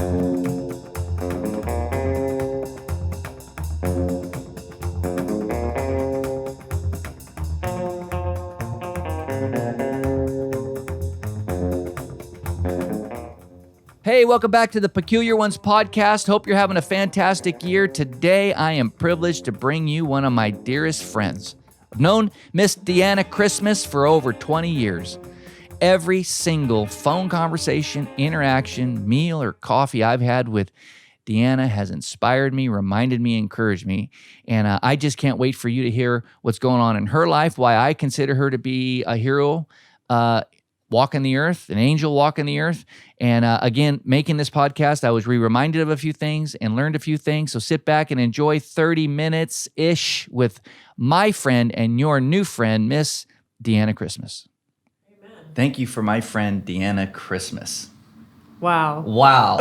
Hey, welcome back to the Peculiar Ones podcast. Hope you're having a fantastic year. Today, I am privileged to bring you one of my dearest friends. I've known Miss DeAnna Christmas for over 20 years. Every single phone conversation, interaction, meal, or coffee I've had with DeAnna has inspired me, reminded me, encouraged me. And I just can't wait for you to hear what's going on in her life, why I consider her to be a hero, walking the earth, an angel walking the earth. And again, making this podcast, I was reminded of a few things and learned a few things. So sit back and enjoy 30 minutes-ish with my friend and your new friend, Miss DeAnna Christmas. Amen. Thank you for my friend, DeAnna Christmas. Wow.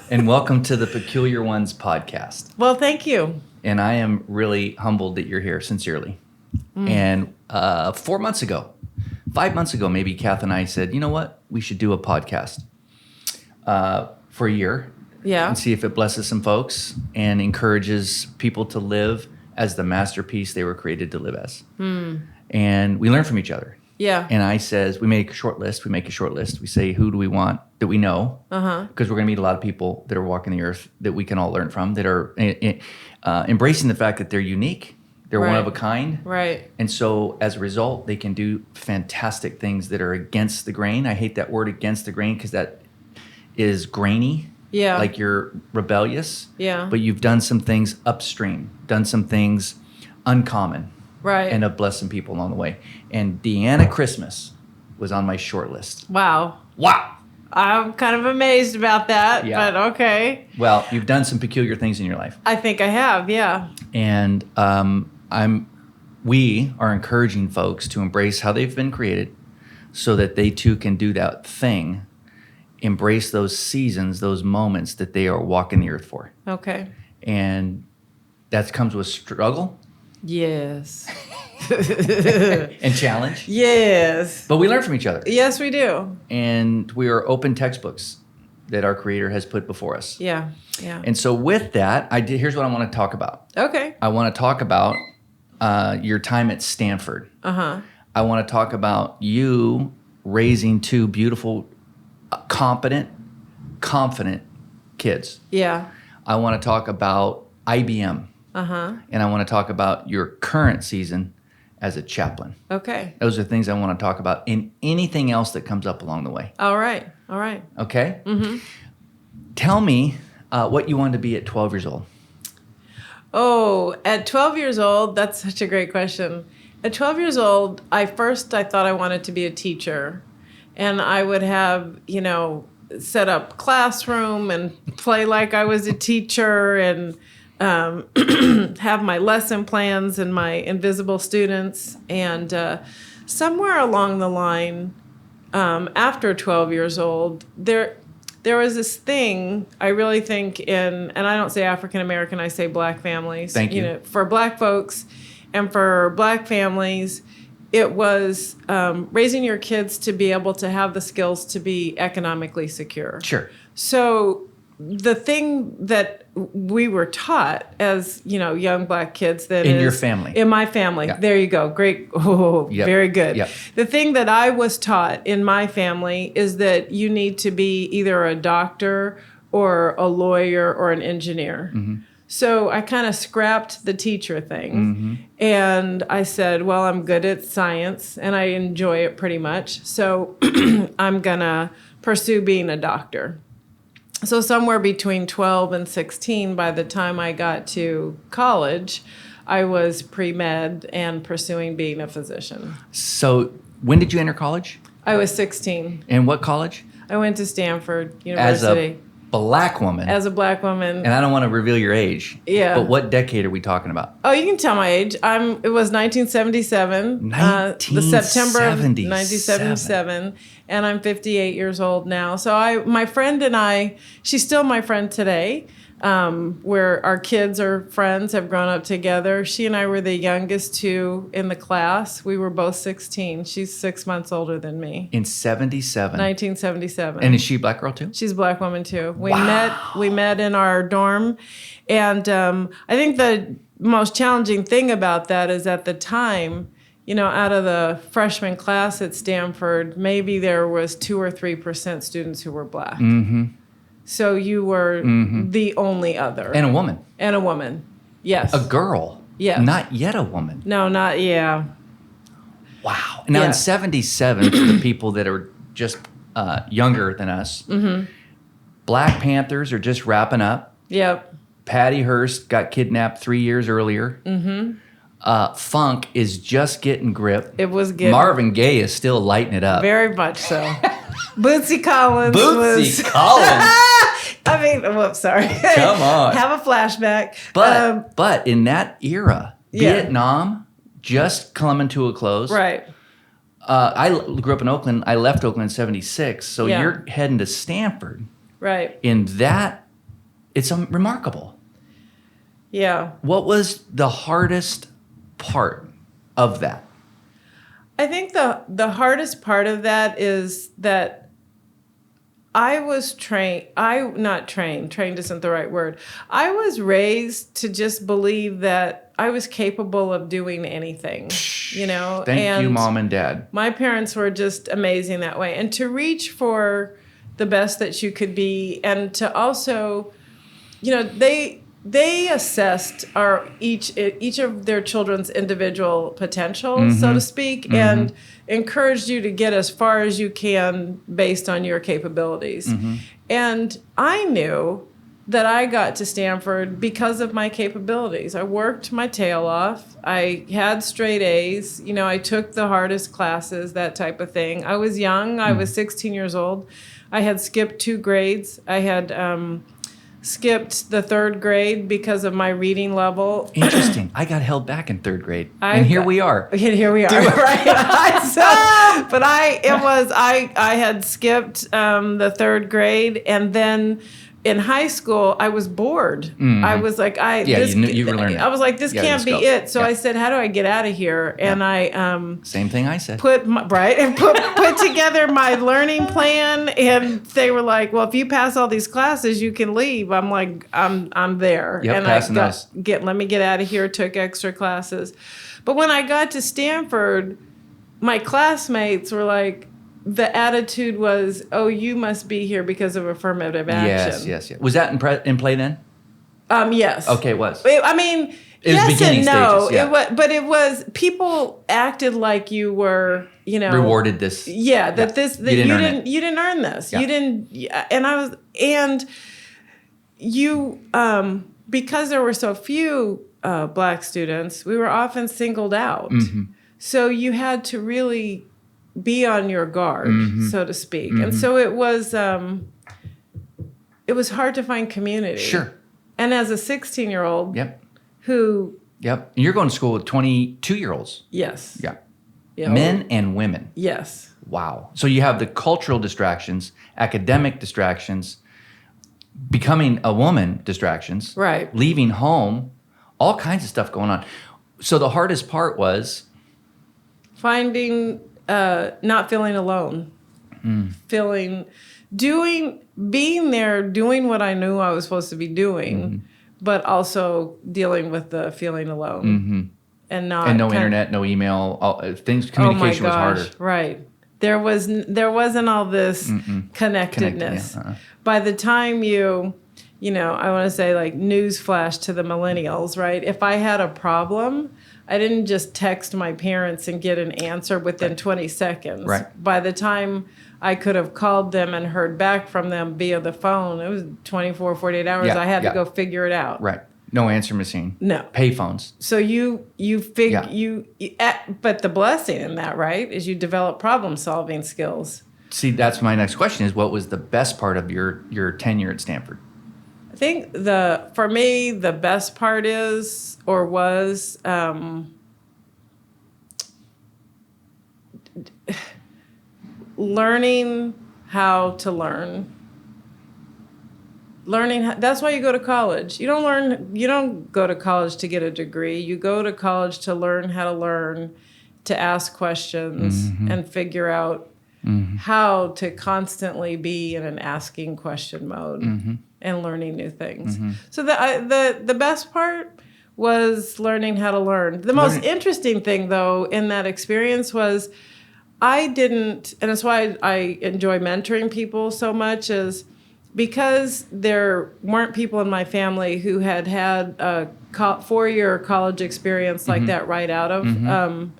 And welcome to the Peculiar Ones podcast. Well, thank you. And I am really humbled that you're here, sincerely. And 5 months ago, maybe Kath and I said, you know what? We should do a podcast for a year. Yeah. And see if it blesses some folks and encourages people to live as the masterpiece they were created to live as. And we learn from each other. Yeah. And I says, we make a short list. We say, who do we want that we know? Because we're going to meet a lot of people that are walking the earth that we can all learn from, that are embracing the fact that they're unique. They're one of a kind. Right. And so as a result, they can do fantastic things that are against the grain. I hate that word against the grain because that is grainy. Yeah. Like you're rebellious. Yeah. But you've done some things upstream, done some things uncommon. Right. And have blessed some people along the way. And DeAnna Christmas was on my short list. Wow. I'm kind of amazed about that, but okay. Well, you've done some peculiar things in your life. I think I have, yeah. And we are encouraging folks to embrace how they've been created so that they too can do that thing, embrace those seasons, those moments that they are walking the earth for. Okay. And that comes with struggle. Yes. And challenge. Yes. But we learn from each other. Yes, we do. And we are open textbooks that our Creator has put before us. Yeah. And so with that, here's what I want to talk about. Okay. I want to talk about your time at Stanford. I want to talk about you raising two beautiful, competent, confident kids. Yeah. I want to talk about IBM. And I want to talk about your current season as a chaplain. Okay. Those are things I want to talk about and anything else that comes up along the way. All right. Okay? Tell me what you wanted to be at 12 years old. Oh, at 12 years old, that's such a great question. At 12 years old, I thought I wanted to be a teacher. And I would have, set up classroom and play like I was a teacher and have my lesson plans and my invisible students. And somewhere along the line, after 12 years old, there was this thing, I really think and I don't say African American, I say Black families. Thank you. For Black folks and for Black families, it was raising your kids to be able to have the skills to be economically secure. Sure. So the thing that we were taught as, young Black kids in your family. In my family. Yeah. There you go. Great. Oh, Yep. Very good. Yep. The thing that I was taught in my family is that you need to be either a doctor or a lawyer or an engineer. So I kind of scrapped the teacher thing. And I said, well, I'm good at science and I enjoy it pretty much. So I'm going to pursue being a doctor. So somewhere between 12 and 16, by the time I got to college, I was pre-med and pursuing being a physician. So when did you enter college? I was 16. And what college? I went to Stanford University. As a Black woman. As a Black woman. And I don't want to reveal your age. Yeah. But what decade are we talking about? Oh, you can tell my age. It was 1977. The September of 1977. And I'm 58 years old now. So my friend and I, she's still my friend today. where our kids are friends, have grown up together. She and I were the youngest two in the class. We were both 16. She's 6 months older than me. In 77. 1977. And is she a black girl too? She's a black woman too. Wow. We met in our dorm, and I think the most challenging thing about that is at the time, out of the freshman class at Stanford, maybe there was 2 or 3% students who were black. Mm-hmm. So you were the only other. And a woman. And a woman. Yes. A girl. Yes. Not yet a woman. No, not, yeah. Wow. Now in 77, for the people that are just younger than us, Black Panthers are just wrapping up. Yep. Patty Hearst got kidnapped 3 years earlier. Funk is just getting grip. It was getting. Marvin Gaye is still lighting it up. Very much so. Bootsy Collins Bootsy Collins. I mean, whoops, sorry. Come on. Have a flashback. But in that era, Vietnam just coming to a close. Right. I grew up in Oakland. I left Oakland in 76. So you're heading to Stanford. Right. In that, it's remarkable. Yeah. What was the hardest part of that? I think the hardest part of that is that I was trained isn't the right word. I was raised to just believe that I was capable of doing anything, Thank you, Mom and Dad. My parents were just amazing that way. And to reach for the best that you could be, and to also, they assessed each of their children's individual potential, so to speak, and encouraged you to get as far as you can based on your capabilities. And I knew that I got to Stanford because of my capabilities. I worked my tail off. I had straight A's. I took the hardest classes, that type of thing. I was young. I was 16 years old. I had skipped 2 grades. I had skipped the 3rd grade because of my reading level. Interesting. I got held back in 3rd grade, and here we are. Here we are. Right. But I had skipped the 3rd grade, and then in high school, I was bored. I was like, you were learning. I was like, this can't be it. So yeah. I said, how do I get out of here? And I same thing I said. Put together my learning plan, and they were like, well, if you pass all these classes, you can leave. I'm like, I'm there. Yep, and passing those. Let me get out of here. Took extra classes, but when I got to Stanford, my classmates were like, the attitude was, oh, you must be here because of affirmative action. Yes. Was that in play then? Yes. Okay, it was. I mean, it was yes beginning and no. stages, yeah. It was people acted like you were, rewarded this. Yeah, that you didn't earn this. Yeah. You didn't, and you because there were so few black students, we were often singled out. So you had to really be on your guard, so to speak. And so it was hard to find community. Sure. And as a 16-year-old who... Yep. And you're going to school with 22-year-olds. Yes. Yeah. Yeah. Men and women. Yes. Wow. So you have the cultural distractions, academic distractions, becoming a woman distractions. Right. Leaving home, all kinds of stuff going on. So the hardest part was... finding... not feeling alone, being there, doing what I knew I was supposed to be doing, but also dealing with the feeling alone, and no internet, no email, communication was harder. Right. There wasn't all this connectedness. By the time I want to say, like, news flash to the millennials, right? If I had a problem, I didn't just text my parents and get an answer within 20 seconds. Right. By the time I could have called them and heard back from them via the phone, it was 24, 48 hours. I had to go figure it out. Right. No answer machine. No. Payphones. So but the blessing in that, right, is you develop problem-solving skills. See, that's my next question is, what was the best part of your tenure at Stanford? I think for me, the best part was learning how to learn. That's why you go to college. You don't go to college to get a degree. You go to college to learn how to learn, to ask questions and figure out how to constantly be in an asking question mode and learning new things. So the best part was learning how to learn. The most interesting thing, though, in that experience was I didn't, and that's why I enjoy mentoring people so much, is because there weren't people in my family who had a 4-year college experience like that right out of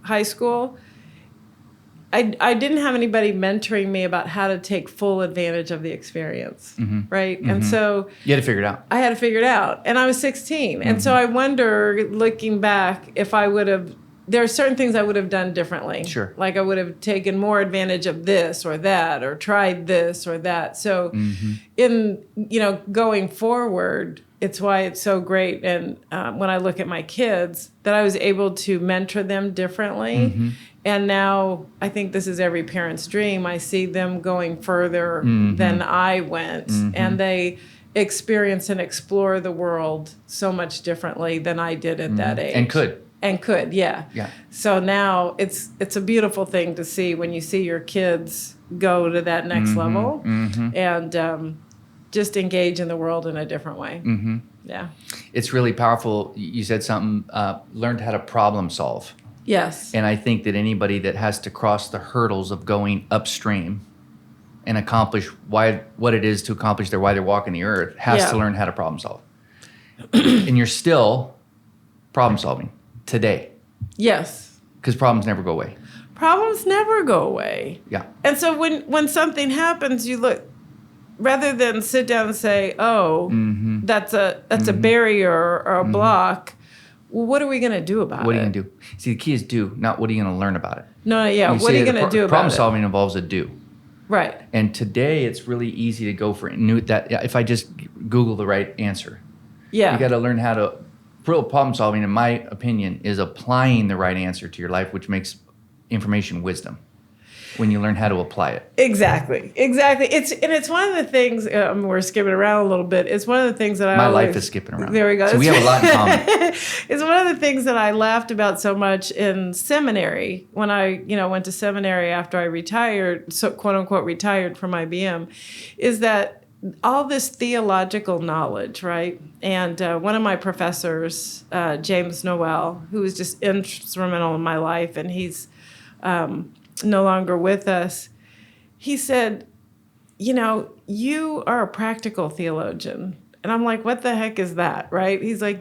high school. I didn't have anybody mentoring me about how to take full advantage of the experience, right? And so you had to figure it out. I had to figure it out, and I was 16, and so I wonder, looking back, if I would have. There are certain things I would have done differently. Sure. Like I would have taken more advantage of this or that, or tried this or that. So in, going forward, it's why it's so great. And when I look at my kids, that I was able to mentor them differently. And now I think this is every parent's dream. I see them going further than I went. And they experience and explore the world so much differently than I did at that age. And could, yeah. So now it's a beautiful thing to see when you see your kids go to that next level and just engage in the world in a different way. Yeah. It's really powerful. You said something, learned how to problem solve. Yes. And I think that anybody that has to cross the hurdles of going upstream and accomplish what it is to accomplish why they're walking the earth has to learn how to problem solve. And you're still problem solving today. Yes. Because problems never go away. Problems never go away. Yeah. And so when something happens, you look, rather than sit down and say, that's a barrier or a block, well, what are we going to do about it? What are you going to do? See, the key is do, not what are you going to learn about it. No, yeah. What are you going to do about it? Problem solving involves a do. Right. And today it's really easy to go for that. If I just Google the right answer. Yeah. You got to learn how to. Real problem solving, in my opinion, is applying the right answer to your life, which makes information wisdom when you learn how to apply it. Exactly. It's one of the things, we're skipping around a little bit. It's one of the things that my life is skipping around. There we go. So we have a lot in common. It's one of the things that I laughed about so much in seminary when I, went to seminary after I retired, so quote unquote retired from IBM, is that all this theological knowledge, right? And one of my professors, James Noel, who was just instrumental in my life, and he's no longer with us, he said, you are a practical theologian. And I'm like, what the heck is that, right? He's like,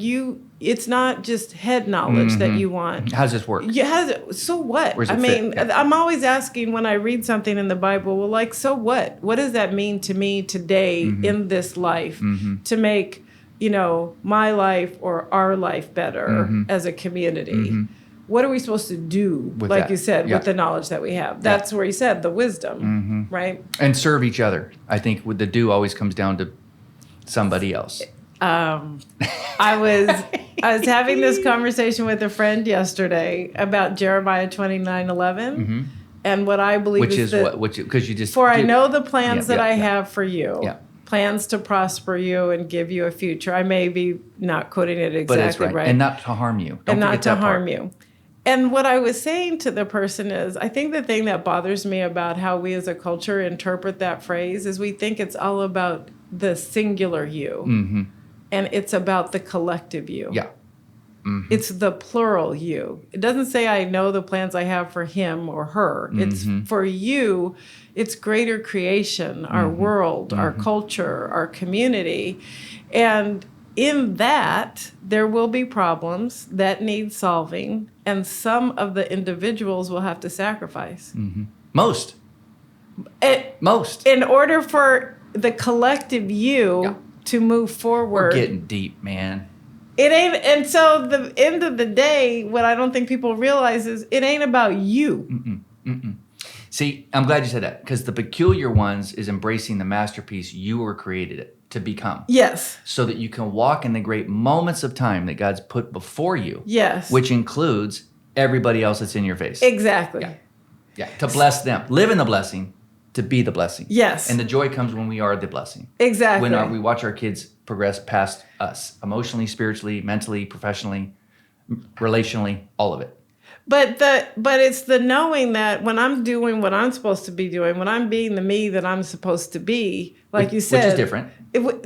it's not just head knowledge that you want. How does this work? So what? Where's it fit? Yeah. I'm always asking when I read something in the Bible, well, like, so what? What does that mean to me today in this life to make, my life or our life better as a community? What are we supposed to do, you said, with the knowledge that we have? That's where he said the wisdom, right? And serve each other. I think with the do always comes down to somebody else. I was having this conversation with a friend yesterday about Jeremiah 29:11, and what I believe is that, because you just for I know the plans that I have for you. Yeah. Plans to prosper you and give you a future. I may be not quoting it exactly but it's right. And not to harm you. Don't forget that part. You. And what I was saying to the person is, I think the thing that bothers me about how we as a culture interpret that phrase is we think it's all about the singular you. And it's about the collective you. Yeah. It's the plural you. It doesn't say I know the plans I have for him or her. It's for you. It's greater creation, our world, our culture, our community. And in that, there will be problems that need solving, and some of the individuals will have to sacrifice. Most. Most. In order for the collective you to move forward. We're getting deep, man. It ain't, and so the end of the day, what I don't think people realize is it ain't about you. See, I'm glad you said that, because the peculiar ones is embracing the masterpiece you were created it to become. Yes. So that you can walk in the great moments of time that God's put before you. Yes. Which includes everybody else that's in your face. Exactly. Yeah. To bless them. Live in the blessing. to be the blessing. Yes. And the joy comes when we are the blessing. Exactly. When we watch our kids progress past us, emotionally, spiritually, mentally, professionally, relationally, all of it. But it's the knowing that when I'm doing what I'm supposed to be doing, when I'm being the me that I'm supposed to be, like you said, which is different.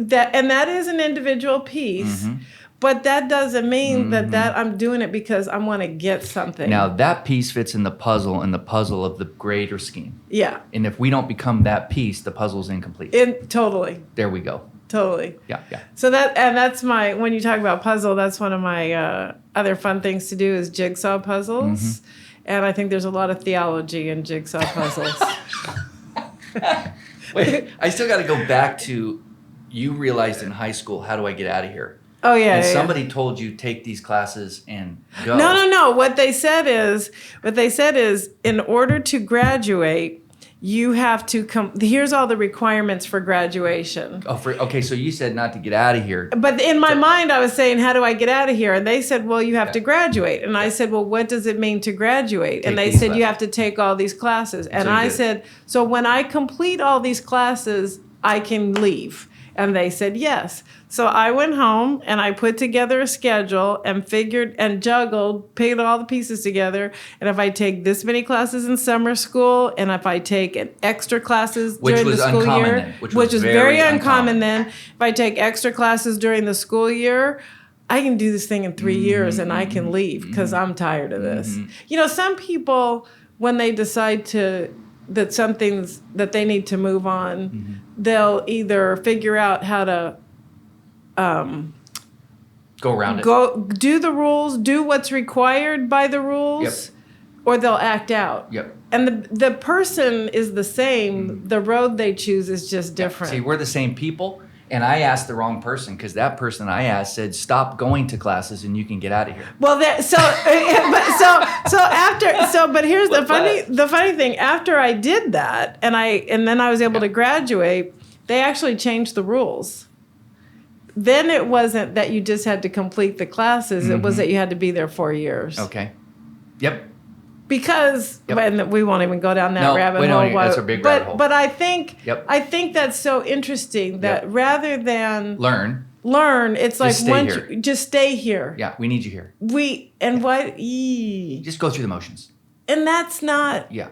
That is an individual piece. Mm-hmm. But that doesn't mean that I'm doing it because I want to get something. Now that piece fits in the puzzle of the greater scheme. Yeah. And if we don't become that piece, the puzzle's incomplete. Totally. There we go. Totally. Yeah. So that's when you talk about puzzle, that's one of my other fun things to do is jigsaw puzzles. Mm-hmm. And I think there's a lot of theology in jigsaw puzzles. Wait, I still got to go back to, you realized in high school, how do I get out of here? Oh, yeah. And somebody told you take these classes and go. No. What they said is in order to graduate, you have to here's all the requirements for graduation. Okay, so you said not to get out of here. But in my mind, I was saying, how do I get out of here? And they said, well, you have to graduate. And I said, well, what does it mean to graduate? And they said, you have to take all these classes. And I said, so when I complete all these classes, I can leave. And they said, yes. So I went home and I put together a schedule and figured and juggled, paid all the pieces together. And if I take this many classes in summer school, and if I take extra classes during the school year, which was very uncommon then, if I take extra classes during the school year, I can do this thing in 3 years and I can leave because I'm tired of this. You know, some people, when they decide that something's that they need to move on, they'll either figure out how to go around it. Go do the rules, do what's required by the rules, or they'll act out. Yep. And the person is the same. The road they choose is just different. See, we're the same people, and I asked the wrong person because that person I asked said, "Stop going to classes, and you can get out of here." Well, but here's the funny thing. After I did that, and then I was able to graduate, they actually changed the rules. Then it wasn't that you just had to complete the classes. It was that you had to be there 4 years. Okay. Yep. Because and we won't even go down that rabbit hole. That's a big rabbit hole. But I think that's so interesting that rather than learn, it's like just stay here. Yeah, we need you here. Just go through the motions. And that's not. Yeah.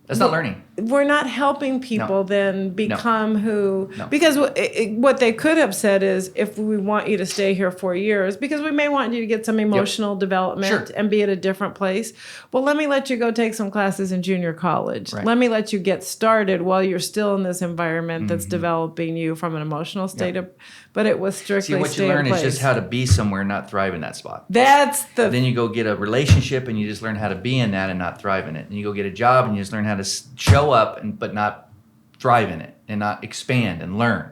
That's not learning. We're not helping people then become who... Because what they could have said is, if we want you to stay here 4 years, because we may want you to get some emotional development and be at a different place, well, let me let you go take some classes in junior college. Right. Let me let you get started while you're still in this environment that's developing you from an emotional state of... But it was strictly See, what you learn is just how to be somewhere, not thrive in that spot. Then you go get a relationship and you just learn how to be in that and not thrive in it. And you go get a job and you just learn how to show up but not thrive in it and not expand and learn.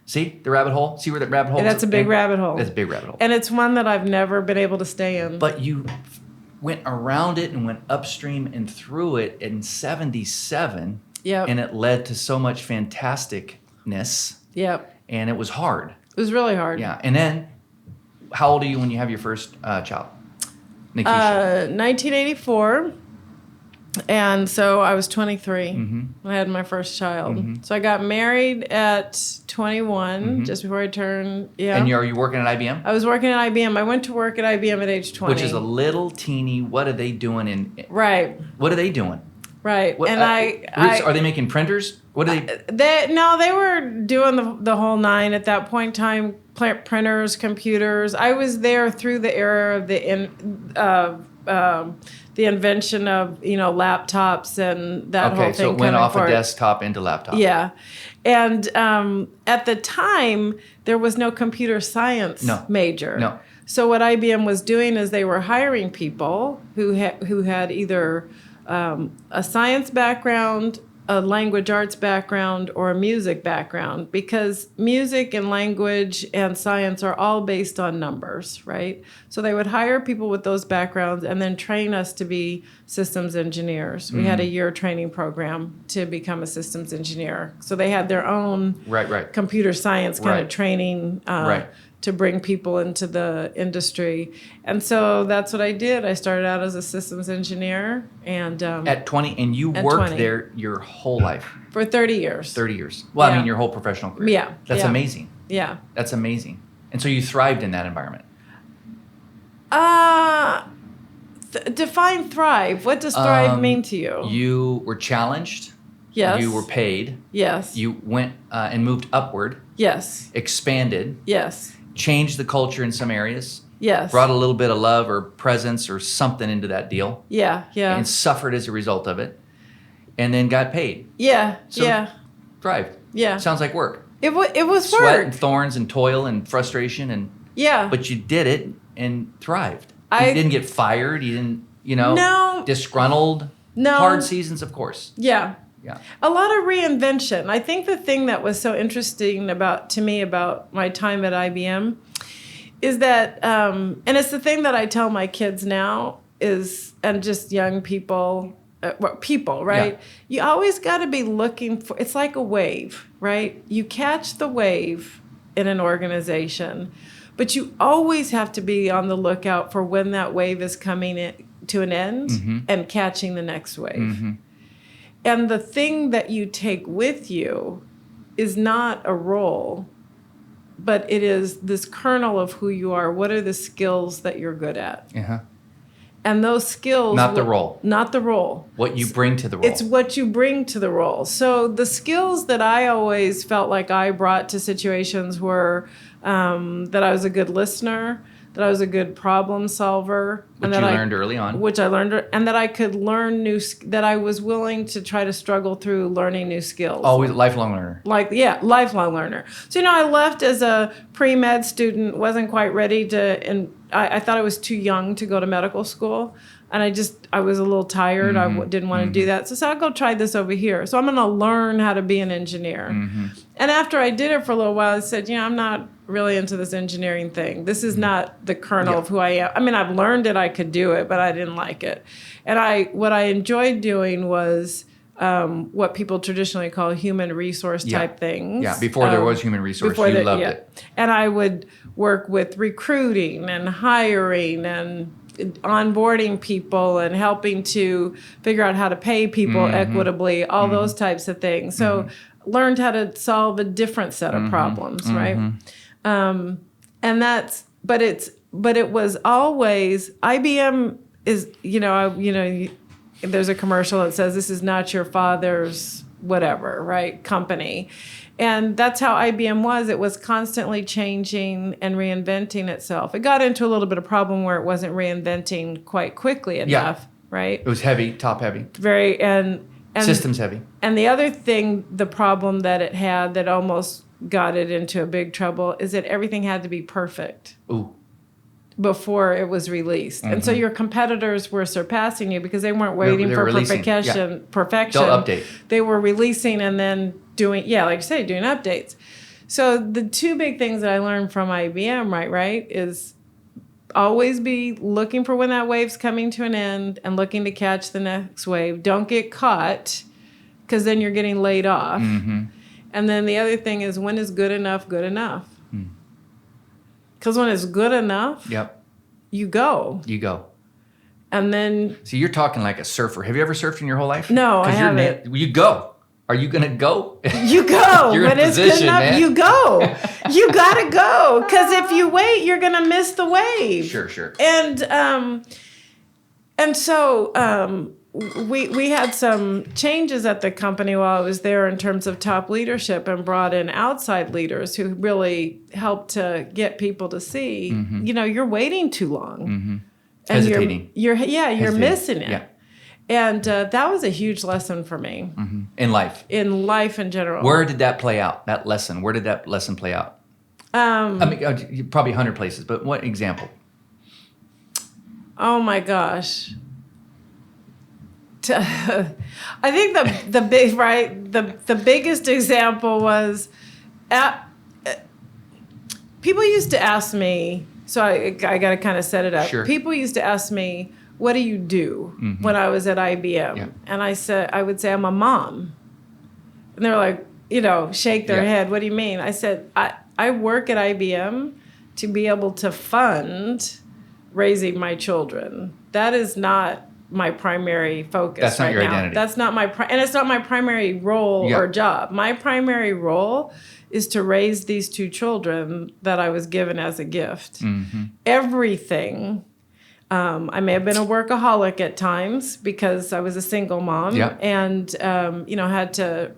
See the rabbit hole? See where that rabbit hole is? That's a big rabbit hole. That's a big rabbit hole. And it's one that I've never been able to stay in. But you went around it and went upstream and through it in 77. Yep. And it led to so much fantasticness. Yep. And it was hard. It was really hard. Yeah. And then, how old are you when you have your first child? Nikisha. 1984. And so I was 23 when I had my first child. So I got married at 21, just before I turned, And are you working at IBM? I was working at IBM. I went to work at IBM at age 20. Which is a little teeny, what are they doing Right. What are they doing? Right. What, and are they making printers? What are they? They were doing the whole nine at that point in time. Printers, computers. I was there through the era of the invention of laptops and that whole thing. Okay, so it went off a desktop into laptop. Yeah, and at the time there was no computer science major. No. So what IBM was doing is they were hiring people who had either a science background, a language arts background, or a music background, because music and language and science are all based on numbers, right? So they would hire people with those backgrounds and then train us to be systems engineers. We had a year training program to become a systems engineer. So they had their own computer science kind of training to bring people into the industry. And so that's what I did. I started out as a systems engineer and At 20, and you at worked 20. there your whole life. For 30 years. 30 years. Well, I Yeah. mean, your whole professional career. Yeah. That's Yeah. amazing. Yeah. That's amazing. And so you thrived in that environment. Define thrive. What does thrive mean to you? You were challenged. Yes. You were paid. Yes. You went and moved upward, Yes. expanded, Yes. changed the culture in some areas, Yes. brought a little bit of love or presence or something into that deal, Yeah. Yeah. and suffered as a result of it, and then got paid. Yeah. So- Yeah. Thrived. Yeah. Sounds like work. It was Sweat work. and thorns and toil and frustration Yeah. but you did it and thrived. I- You didn't get fired. You didn't, No. disgruntled. No. Hard seasons, of course. Yeah. Yeah. A lot of reinvention. I think the thing that was so interesting to me about my time at IBM is that, and it's the thing that I tell my kids now and just young people, right? Yeah. You always got to be looking for, it's like a wave, right? You catch the wave in an organization, but you always have to be on the lookout for when that wave is coming to an end and catching the next wave. Mm-hmm. And the thing that you take with you is not a role, but it is this kernel of who you are. What are the skills that you're good at? Uh-huh. And those skills... Not the role. Not the role. What you bring to the role. It's what you bring to the role. So the skills that I always felt like I brought to situations were that I was a good listener, that I was a good problem solver. Which you learned early on. Which I learned, and that I could learn that I was willing to try to struggle through learning new skills. Always lifelong learner. Lifelong learner. So, I left as a pre-med student, wasn't quite ready to, and I thought I was too young to go to medical school. And I was a little tired. I didn't want to do that. So I'll go try this over here. So I'm going to learn how to be an engineer. And after I did it for a little while, I said, I'm not really into this engineering thing. This is not the kernel of who I am. I mean, I've learned it. I could do it, but I didn't like it. And what I enjoyed doing was what people traditionally call human resource type things. Yeah, before there was human resource, you loved it. And I would work with recruiting and hiring and onboarding people and helping to figure out how to pay people equitably, all those types of things. So learned how to solve a different set of problems, right? And but it was always, IBM is, there's a commercial that says, this is not your father's whatever, right, company. And that's how IBM was. It was constantly changing and reinventing itself. It got into a little bit of problem where it wasn't reinventing quite quickly enough, right? It was heavy, top heavy. Very, and Systems heavy. And the other thing, the problem that it had that almost got it into a big trouble is that everything had to be perfect. Ooh. Before it was released. And so your competitors were surpassing you because they weren't waiting for releasing. perfection. They'll update. They were releasing and then doing updates. So the two big things that I learned from IBM, right, is always be looking for when that wave's coming to an end and looking to catch the next wave. Don't get caught because then you're getting laid off. And then the other thing is, when is good enough good enough? Because when it's good enough, you go. And then... So you're talking like a surfer. Have you ever surfed in your whole life? No, I haven't. You go. Are you going to go? You go. You're when in it's position, good enough, man. you go. You got to go. Because if you wait, you're going to miss the wave. Sure. And so we had some changes at the company while I was there in terms of top leadership, and brought in outside leaders who really helped to get people to see, you're waiting too long. And Hesitating. you're missing it. Yeah. And that was a huge lesson for me. In life. In life in general. Where did that play out, that lesson? Where did that lesson play out? I mean, probably 100 places, but what example? Oh my gosh. I think the biggest example was people used to ask me, so I got to kind of set it up. Sure. People used to ask me, what do you do when I was at IBM? Yeah. And I would say, I'm a mom. And they were like, shake their head. What do you mean? I said, I work at IBM to be able to fund raising my children. That is not my primary focus. That's not right your now. identity. That's not and it's not my primary role or job. My primary role is to raise these two children that I was given as a gift. Mm-hmm. Everything. I may have been a workaholic at times because I was a single mom and had to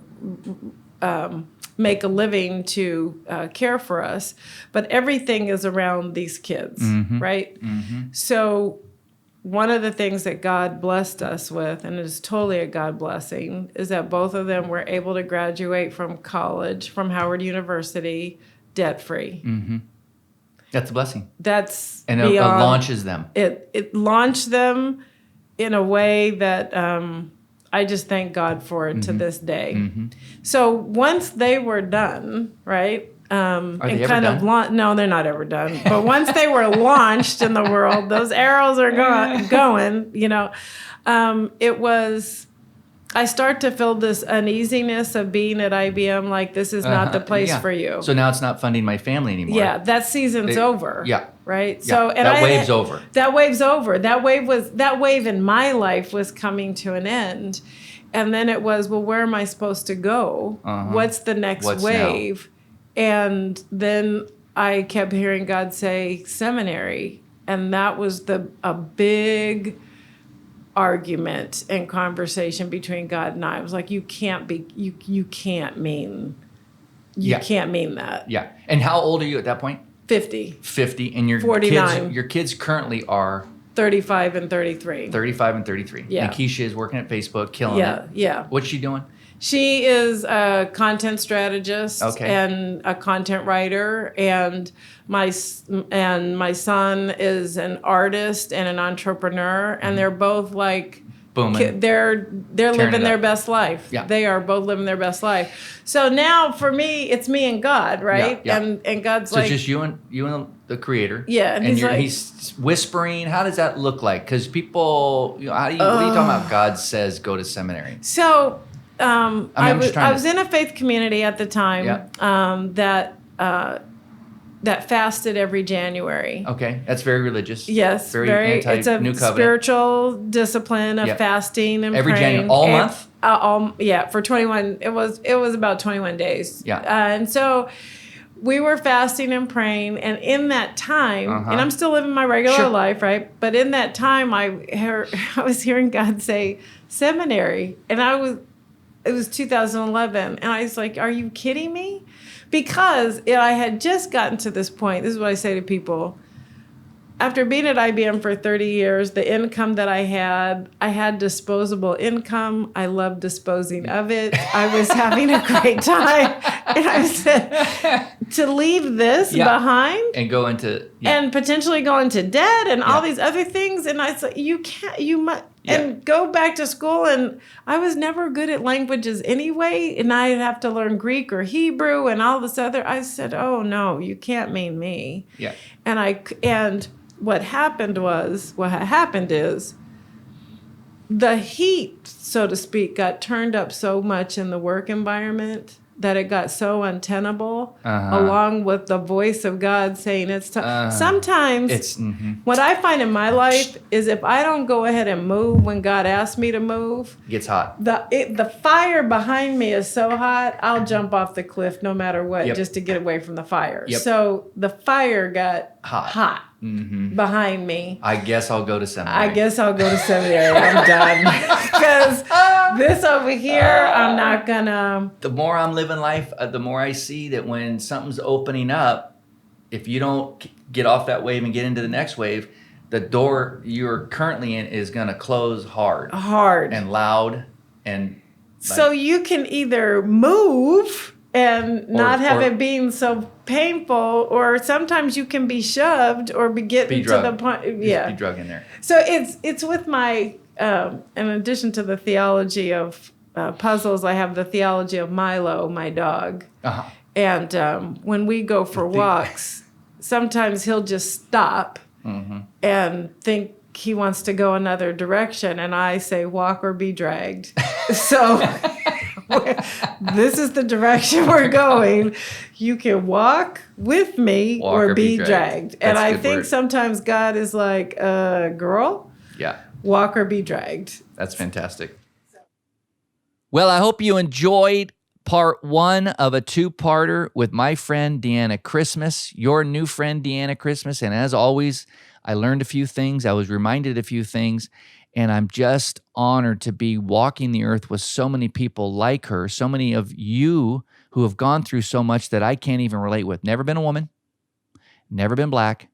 make a living to care for us. But everything is around these kids, right? Mm-hmm. So one of the things that God blessed us with, and it is totally a God blessing, is that both of them were able to graduate from college, from Howard University, debt-free. Mm-hmm. That's a blessing. That's and it launches them. It launched them in a way that I just thank God for it to this day. Mm-hmm. So once they were done, right? Are they ever done? No, they're not ever done. But once they were launched in the world, those arrows are going. It was. I start to feel this uneasiness of being at IBM, like this is not the place for you. So now it's not funding my family anymore. Yeah, that season's over. Yeah. Right. Yeah. So that wave's over. That wave's over. That wave in my life was coming to an end, and then it was, well, where am I supposed to go? What's the next wave? Now? And then I kept hearing God say seminary, and that was a big argument and conversation between God and I was like, you can't mean that. Yeah. And how old are you at that point? 50. And your 49. Your kids currently are 35 and 33. 35 and 33. Yeah. And Keisha is working at Facebook, killing it. Yeah. What's she doing? She is a content strategist and a content writer, and my son is an artist and an entrepreneur, and they're both like booming. They're living their best life. Yeah. They are both living their best life. So now for me, it's me and God, right? Yeah. And God's so like, it's just you and the Creator. Yeah, and he's whispering. How does that look like? Because people, what are you talking about? God says go to seminary. So. I was in a faith community at the time that fasted every January. Okay, that's very religious. Yes, very it's a New Covenant. Spiritual discipline of fasting and every praying. January, month. For 21. It was about 21 days. Yeah, and so we were fasting and praying, and in that time, and I'm still living my regular life, right? But in that time, I was hearing God say seminary, and it was 2011, and I was like, are you kidding me? Because I had just gotten to this point. This is what I say to people. After being at IBM for 30 years, the income that I had disposable income. I loved disposing of it. I was having a great time. And I said, to leave this behind and go into and potentially go into debt and all these other things. And I said, you must. And go back to school, and I was never good at languages anyway, and I'd have to learn Greek or Hebrew and all this other. I said, "Oh no, you can't mean me." Yeah. And what happened is the heat, so to speak, got turned up so much in the work environment that it got so untenable, along with the voice of God saying it's time. Sometimes what I find in my life is if I don't go ahead and move when God asks me to move, it gets hot. The fire behind me is so hot, I'll jump off the cliff no matter what, just to get away from the fire. Yep. So the fire got hot. Behind me. I guess I'll go to seminary. I'm done. Because this over here, I'm not gonna. The more I'm living life, the more I see that when something's opening up, if you don't get off that wave and get into the next wave, the door you're currently in is gonna close hard and loud and. So you can either move and not have it being so painful, or sometimes you can be shoved or be getting to the point. Yeah, be drug in there. So it's with my, in addition to the theology of puzzles, I have the theology of Milo, my dog. And when we go for walks, sometimes he'll just stop and think he wants to go another direction, and I say walk or be dragged. So This is the direction we're going. You can walk with me or be dragged. And I think sometimes God is like, girl, walk or be dragged. That's fantastic. Well, I hope you enjoyed part 1 of a 2-parter with my friend DeAnna Christmas, your new friend DeAnna Christmas. And as always, I learned a few things. I was reminded a few things. And I'm just honored to be walking the earth with so many people like her, so many of you who have gone through so much that I can't even relate with. Never been a woman, never been black.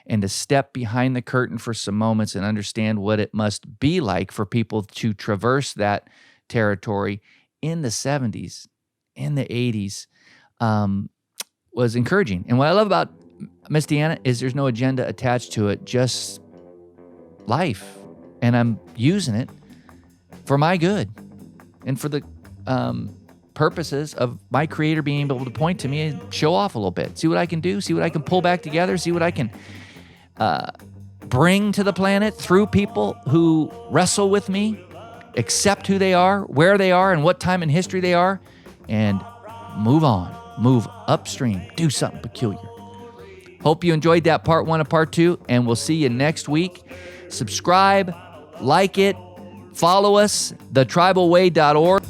And to step behind the curtain for some moments and understand what it must be like for people to traverse that territory in the 70s, in the 80s, was encouraging. And what I love about Miss DeAnna is there's no agenda attached to it, just life. And I'm using it for my good and for the purposes of my Creator being able to point to me and show off a little bit, see what I can do, see what I can pull back together, see what I can bring to the planet through people who wrestle with me, accept who they are, where they are, and what time in history they are, and move on, move upstream, do something peculiar. Hope you enjoyed that part 1 of part 2, and we'll see you next week. Subscribe, like it, follow us, thetribalway.org.